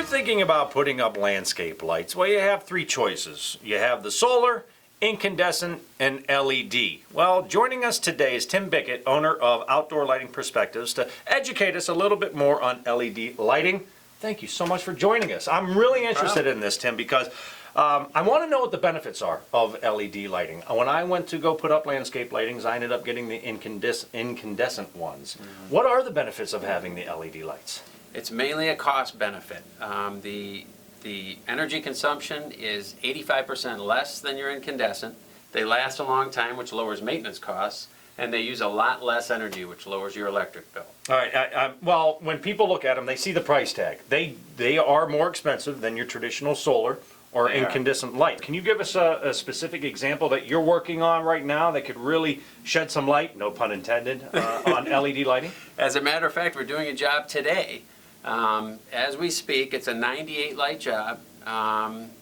thinking about putting up landscape lights, well, you have three choices. You have the solar, incandescent, and LED. Well, joining us today is Tim Bickett, owner of Outdoor Lighting Perspectives, to educate us a little bit more on LED lighting. Thank you so much for joining us. I'm really interested in this, Tim, because I want to know what the benefits are of LED lighting. When I went to go put up landscape lightings, I ended up getting the incandescent ones. What are the benefits of having the LED lights? It's mainly a cost benefit. The energy consumption is 85% less than your incandescent. They last a long time, which lowers maintenance costs, and they use a lot less energy, which lowers your electric bill. All right. Well, when people look at them, they see the price tag. They are more expensive than your traditional solar or incandescent light. Can you give us a specific example that you're working on right now that could really shed some light, no pun intended, on LED lighting? As a matter of fact, we're doing a job today. As we speak, it's a 98 light job.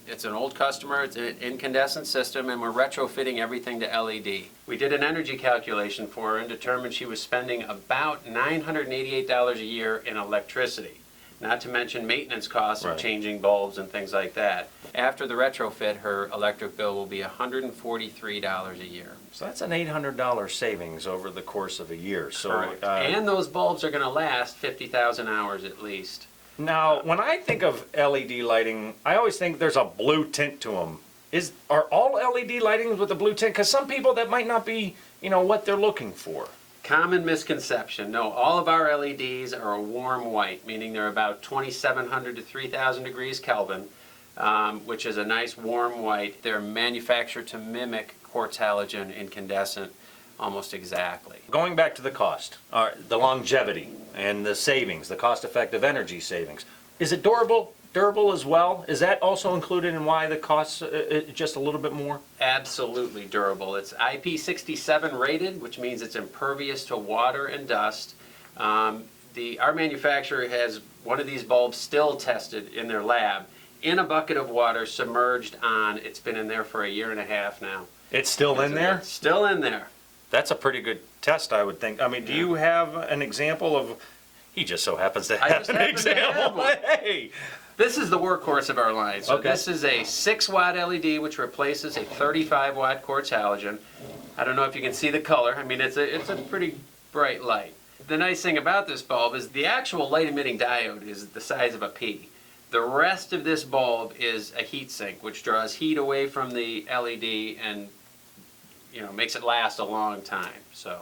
It's an old customer, it's an incandescent system, and we're retrofitting everything to LED. We did an energy calculation for her and determined she was spending about $988 a year in electricity. Not to mention maintenance costs of changing bulbs and things like that. After the retrofit, her electric bill will be $143 a year. So that's an $800 savings over the course of a year. So, correct. And those bulbs are going to last 50,000 hours at least. Now, when I think of LED lighting, I always think there's a blue tint to them. Are all LED lightings with a blue tint? Because some people, that might not be, what they're looking for. Common misconception. No, all of our LEDs are a warm white, meaning they're about 2,700 to 3,000 degrees Kelvin, which is a nice warm white. They're manufactured to mimic quartz halogen incandescent almost exactly. Going back to the cost, the longevity and the savings, the cost-effective energy savings, is it durable as well? Is that also included in why the costs just a little bit more? Absolutely durable. It's IP67 rated, which means it's impervious to water and dust. Our manufacturer has one of these bulbs still tested in their lab in a bucket of water submerged on. It's been in there for a year and a half now. It's still in there? It's still in there. That's a pretty good test, I would think. I mean, do you have an example of? He just so happens to have an example. Hey. This is the workhorse of our line. So this is a 6-watt LED which replaces a 35-watt quartz halogen. I don't know if you can see the color. I mean, it's a pretty bright light. The nice thing about this bulb is the actual light-emitting diode is the size of a pea. The rest of this bulb is a heat sink, which draws heat away from the LED and makes it last a long time. So.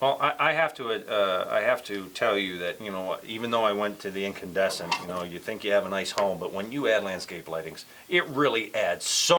Well, I have to tell you that, even though I went to the incandescent, you think you have a nice home, but when you add landscape lightings, it really adds so